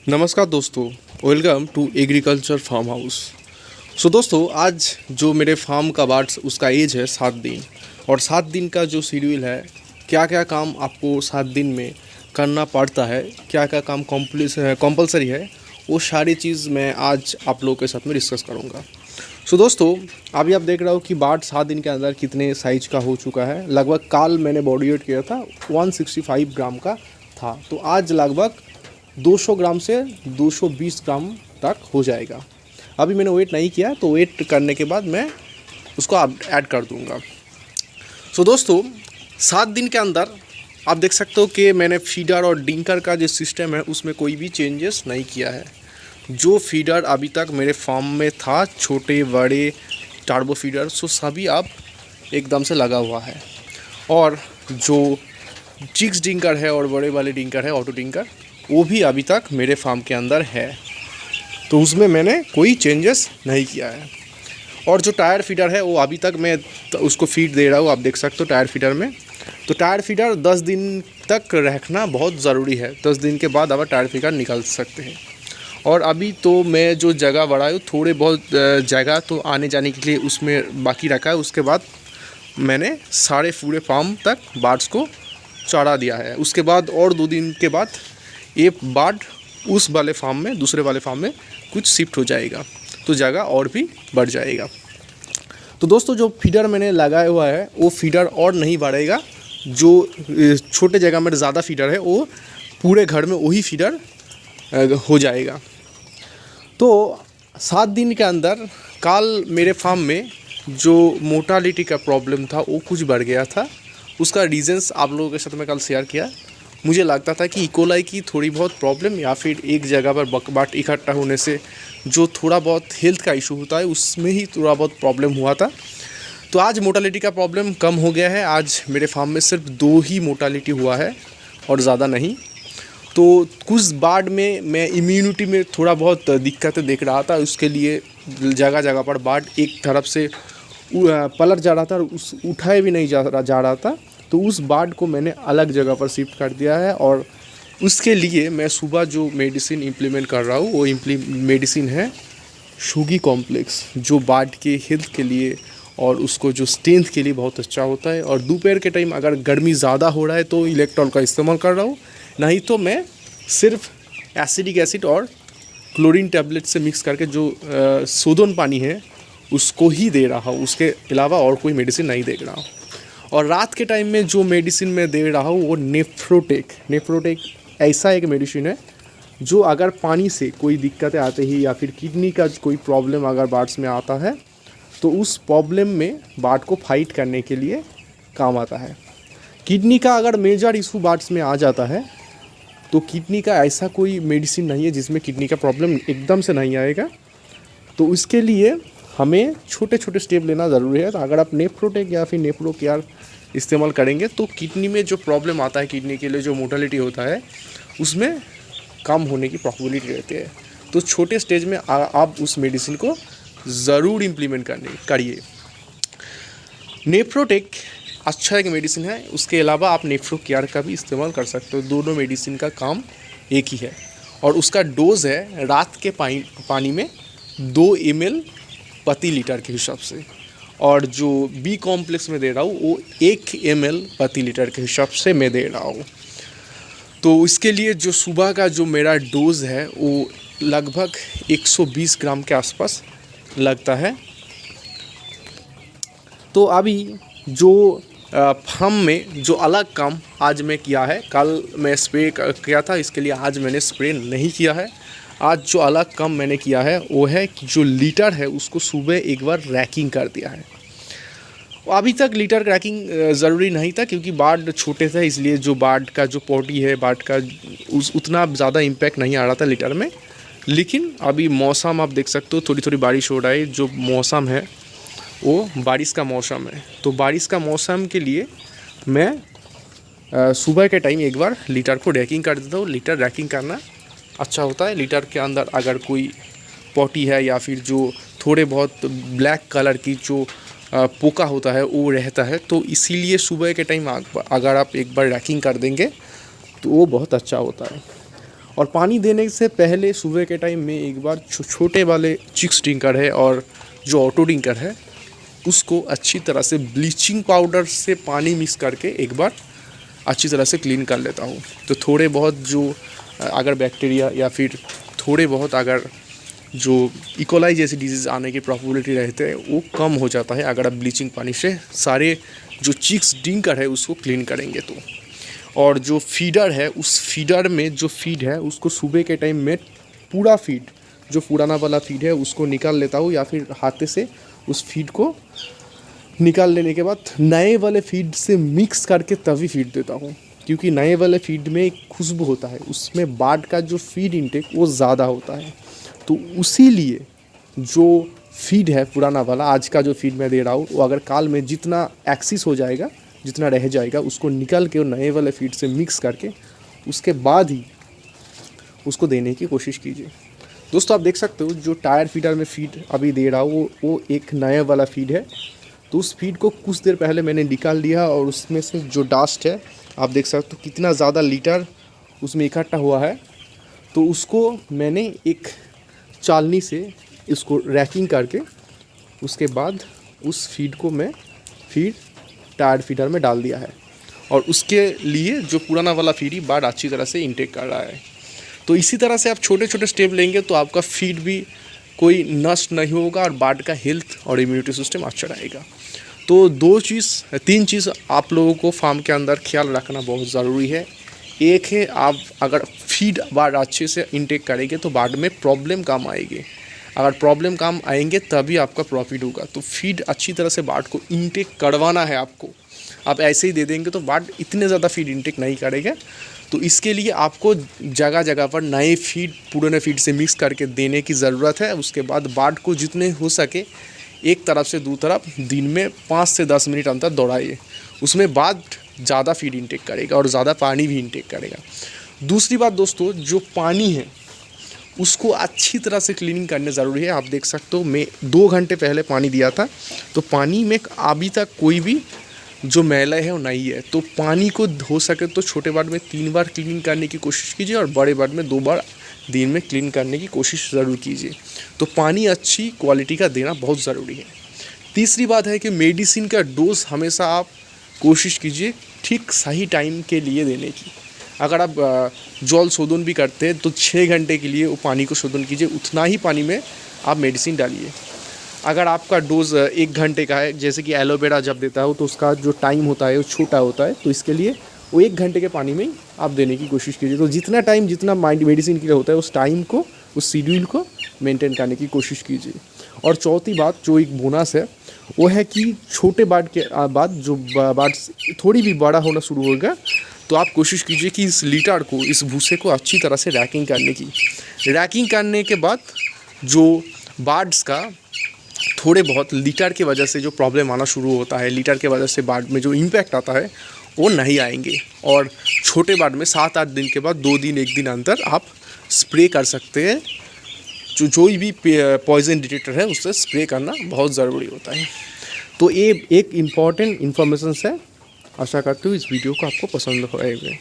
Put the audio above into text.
नमस्कार दोस्तों, welcome to agriculture farm house. So दोस्तों, आज जो मेरे फार्म का बार्ड्स उसका एज है 7 दिन और 7 दिन का जो शेड्यूल है, क्या क्या काम आपको 7 दिन में करना पड़ता है, क्या क्या काम कंपलसरी है, वो सारी चीज़ मैं आज आप लोगों के साथ में डिस्कस करूँगा। सो दोस्तों, अभी आप देख रहे हो कि बार्ड 7 दिन के अंदर कितने साइज का हो चुका है। लगभग काल मैंने बॉडी वेट किया था 165 ग्राम का था, तो आज लगभग 200 ग्राम से 220 ग्राम तक हो जाएगा। अभी मैंने वेट नहीं किया, तो वेट करने के बाद मैं उसको ऐड कर दूंगा। सो दोस्तों, 7 दिन के अंदर आप देख सकते हो कि मैंने फीडर और डिंकर का जो सिस्टम है उसमें कोई भी चेंजेस नहीं किया है। जो फीडर अभी तक मेरे फार्म में था, छोटे बड़े टर्बो फीडर, सो सभी अब एकदम से लगा हुआ है। और जो चिक्स डिंकर है और बड़े वाले डिंकर है, ऑटो डिंकर, वो भी अभी तक मेरे फार्म के अंदर है, तो उसमें मैंने कोई चेंजेस नहीं किया है। और जो टायर फीडर है वो अभी तक मैं उसको फीड दे रहा हूँ, आप देख सकते हो टायर फीडर में। तो टायर फीडर 10 दिन तक रखना बहुत ज़रूरी है। 10 दिन के बाद अब टायर फीडर निकाल सकते हैं। और अभी तो मैं जो जगह बढ़ाऊँ, थोड़े बहुत जगह तो आने जाने के लिए उसमें बाकी रखा है। उसके बाद मैंने सारे पूरे फार्म तक बार्ड्स को चढ़ा दिया है। उसके बाद और 2 दिन के बाद ये बार्ड उस वाले फार्म में, दूसरे वाले फार्म में कुछ शिफ्ट हो जाएगा, तो जगह और भी बढ़ जाएगा। तो दोस्तों, जो फीडर मैंने लगाया हुआ है वो फीडर और नहीं बढ़ेगा। जो छोटे जगह में ज़्यादा फीडर है वो पूरे घर में वही फीडर हो जाएगा। तो 7 दिन के अंदर काल मेरे फार्म में जो मोर्टालिटी का प्रॉब्लम था वो कुछ बढ़ गया था। उसका रीजंस आप लोगों के साथ में कल शेयर किया। मुझे लगता था कि इकोलाई की थोड़ी बहुत प्रॉब्लम या फिर एक जगह पर बाट इकट्ठा होने से जो थोड़ा बहुत हेल्थ का इशू होता है उसमें ही थोड़ा बहुत प्रॉब्लम हुआ था। तो आज मोर्टालिटी का प्रॉब्लम कम हो गया है। आज मेरे फार्म में सिर्फ 2 ही मोर्टालिटी हुआ है और ज़्यादा नहीं। तो कुछ बार्ड में मैं इम्यूनिटी में थोड़ा बहुत दिक्कतें देख रहा था। उसके लिए जगह जगह पर बार्ड एक तरफ से पलट जा रहा था और उस उठाए भी नहीं जा रहा था। तो उस बार्ड को मैंने अलग जगह पर शिफ्ट कर दिया है। और उसके लिए मैं सुबह जो मेडिसिन इम्प्लीमेंट कर रहा हूँ वो मेडिसिन है शुगी कॉम्प्लेक्स, जो बार्ड के हेल्थ के लिए और उसको जो स्ट्रेंथ के लिए बहुत अच्छा होता है। और दोपहर के टाइम अगर गर्मी ज़्यादा हो रहा है तो इलेक्ट्रॉल का इस्तेमाल कर रहा हूँ, नहीं तो मैं सिर्फ एसिडिक एसिड और क्लोरीन टैबलेट से मिक्स करके जो सोडोन पानी है उसको ही दे रहा हूँ। उसके अलावा और कोई मेडिसिन नहीं दे रहा हूँ। और रात के टाइम में जो मेडिसिन मैं दे रहा हूँ वो नेफ्रोटेक ऐसा एक मेडिसिन है जो अगर पानी से कोई दिक्कतें आते ही या फिर किडनी का कोई प्रॉब्लम अगर बार्ड्स में आता है तो उस प्रॉब्लम में बार्ड को फाइट करने के लिए काम आता है। किडनी का अगर मेजर इशू बार्ड्स में आ जाता है तो किडनी का ऐसा कोई मेडिसिन नहीं है जिसमें किडनी का प्रॉब्लम एकदम से नहीं आएगा। तो उसके लिए हमें छोटे छोटे स्टेप लेना ज़रूरी है। तो अगर आप नेफ्रोटेक या फिर नेफ्रो केयर इस्तेमाल करेंगे तो किडनी में जो प्रॉब्लम आता है, किडनी के लिए जो मोर्टालिटी होता है, उसमें कम होने की पॉसिबिलिटी रहती है। तो छोटे स्टेज में आप उस मेडिसिन को ज़रूर इम्प्लीमेंट करिए। नेफ्रोटेक अच्छा एक मेडिसिन है। उसके अलावा आप नेफ्रो केयर का भी इस्तेमाल कर सकते हो। दोनों मेडिसिन का काम एक ही है। और उसका डोज है रात के पानी में 2 ml प्रति लीटर के हिसाब से। और जो बी कॉम्प्लेक्स में दे रहा हूँ वो 1 ml प्रति लीटर के हिसाब से मैं दे रहा हूँ। तो इसके लिए जो सुबह का जो मेरा डोज है वो लगभग 120 ग्राम के आसपास लगता है। तो अभी जो फार्म में जो अलग काम आज मैं किया है, कल मैं स्प्रे किया था, इसके लिए आज मैंने स्प्रे नहीं किया है। आज जो अलग काम मैंने किया है वो है कि जो लीटर है उसको सुबह एक बार रैकिंग कर दिया है। अभी तक लीटर रैकिंग ज़रूरी नहीं था क्योंकि बार्ड छोटे थे, इसलिए जो बार्ड का जो पॉटी है बार्ड का उतना ज़्यादा इम्पैक्ट नहीं आ रहा था लीटर में। लेकिन अभी मौसम आप देख सकते हो, थोड़ी थोड़ी बारिश हो रहा है। जो मौसम है वो बारिश का मौसम है। तो बारिश का मौसम के लिए मैं सुबह के टाइम एक बार लीटर को रैकिंग कर देता हूँ। लीटर रैकिंग करना अच्छा होता है। लीटर के अंदर अगर कोई पॉटी है या फिर जो थोड़े बहुत ब्लैक कलर की जो पोका होता है वो रहता है, तो इसीलिए सुबह के टाइम अगर आप एक बार रैकिंग कर देंगे तो वो बहुत अच्छा होता है। और पानी देने से पहले सुबह के टाइम में एक बार छोटे वाले चिक्स टिंकर है और जो ऑटो टिंकर है उसको अच्छी तरह से ब्लीचिंग पाउडर से पानी मिक्स करके एक बार अच्छी तरह से क्लीन कर लेता हूँ। तो थोड़े बहुत जो अगर बैक्टीरिया या फिर थोड़े बहुत अगर जो इकोलाई जैसी डिजीज़ आने की प्रोबेबिलिटी रहते हैं वो कम हो जाता है अगर आप ब्लीचिंग पानी से सारे जो चिक्स टिंकर है उसको क्लीन करेंगे तो। और जो फीडर है उस फीडर में जो फीड है उसको सुबह के टाइम में पूरा फीड जो पुराना वाला फीड है उसको निकाल लेता हूँ या फिर हाथ से उस फीड को निकाल लेने के बाद नए वाले फीड से मिक्स करके तभी फीड देता हूँ, क्योंकि नए वाले फीड में एक खुशबू होता है, उसमें बार्ड का जो फीड इंटेक वो ज़्यादा होता है। तो उसी लिए जो फीड है पुराना वाला, आज का जो फीड मैं दे रहा हूँ वो अगर काल में जितना एक्सिस हो जाएगा, जितना रह जाएगा उसको निकल के और नए वाले फीड से मिक्स करके उसके बाद ही उसको देने की कोशिश कीजिए। दोस्तों आप देख सकते हो जो टायर फीडर में फीड अभी दे रहा हूँ वो एक नया वाला फीड है। तो उस फीड को कुछ देर पहले मैंने निकाल लिया और उसमें से जो डस्ट है आप देख सकते हो कितना ज़्यादा लीटर उसमें इकट्ठा हुआ है। तो उसको मैंने एक चालनी से इसको रैकिंग करके उसके बाद उस फीड को मैं फीड टायर फीडर में डाल दिया है और उसके लिए जो पुराना वाला फीड ही बार्ड अच्छी तरह से इंटेक कर रहा है। तो इसी तरह से आप छोटे छोटे स्टेप लेंगे तो आपका फीड भी कोई नष्ट नहीं होगा और बार्ड का हेल्थ और इम्यूनिटी सिस्टम अच्छा रहेगा। तो तीन चीज़ आप लोगों को फार्म के अंदर ख्याल रखना बहुत ज़रूरी है। एक है आप अगर फीड बार्ड अच्छे से इंटेक करेंगे तो बार्ड में प्रॉब्लम कम आएगी, अगर प्रॉब्लम कम आएंगे तभी आपका प्रॉफिट होगा। तो फीड अच्छी तरह से बार्ड को इंटेक करवाना है आपको, आप ऐसे ही दे देंगे तो बार्ड इतने ज़्यादा फीड इंटेक नहीं करेगा। तो इसके लिए आपको जगह जगह पर नए फीड पुराने फीड से मिक्स करके देने की ज़रूरत है। उसके बाद बार्ड को जितने हो सके एक तरफ से दो तरफ दिन में 5 से 10 मिनट अंतर दौड़ाइए, उसमें बार्ड ज़्यादा फीड इंटेक करेगा और ज़्यादा पानी भी इंटेक करेगा। दूसरी बात दोस्तों, जो पानी है उसको अच्छी तरह से क्लीनिंग करने ज़रूरी है। आप देख सकते हो मैं 2 घंटे पहले पानी दिया था तो पानी में अभी तक कोई भी जो मैला है वो नहीं है। तो पानी को हो सके तो छोटे बार्ड में 3 बार क्लीन करने की कोशिश कीजिए और बड़े बार्ड में 2 बार दिन में क्लीन करने की कोशिश ज़रूर कीजिए। तो पानी अच्छी क्वालिटी का देना बहुत ज़रूरी है। तीसरी बात है कि मेडिसिन का डोज हमेशा आप कोशिश कीजिए ठीक सही टाइम के लिए देने की। अगर आप जल शोधन भी करते हैं तो 6 घंटे के लिए वो पानी को शोधन कीजिए, उतना ही पानी में आप मेडिसिन डालिए। अगर आपका डोज 1 घंटे का है, जैसे कि एलोवेरा जब देता हो तो उसका जो टाइम होता है वो छोटा होता है, तो इसके लिए वो 1 घंटे के पानी में ही आप देने की कोशिश कीजिए। तो जितना टाइम जितना मेडिसिन के लिए होता है उस टाइम को, उस शेड्यूल को मेंटेन करने की कोशिश कीजिए। और चौथी बात जो एक बोनस है वो है कि छोटे बार्ड के बाद जो बार्ड थोड़ी भी बड़ा होना शुरू होगा तो आप कोशिश कीजिए कि इस लीटर को, इस भूसे को अच्छी तरह से रैकिंग करने की। रैकिंग करने के बाद जो बार्ड्स का थोड़े बहुत लीटर की वजह से जो प्रॉब्लम आना शुरू होता है, लीटर के वजह से बार्ड में जो इम्पैक्ट आता है वो नहीं आएंगे। और छोटे बार्ड में 7-8 दिन के बाद 2 दिन 1 दिन अंतर आप स्प्रे कर सकते हैं। जो भी पॉइजन डिटेक्टर है उससे स्प्रे करना बहुत ज़रूरी होता है। तो ये एक इम्पॉर्टेंट इन्फॉर्मेशन है। आशा करती हूँ इस वीडियो को आपको पसंद आएगा।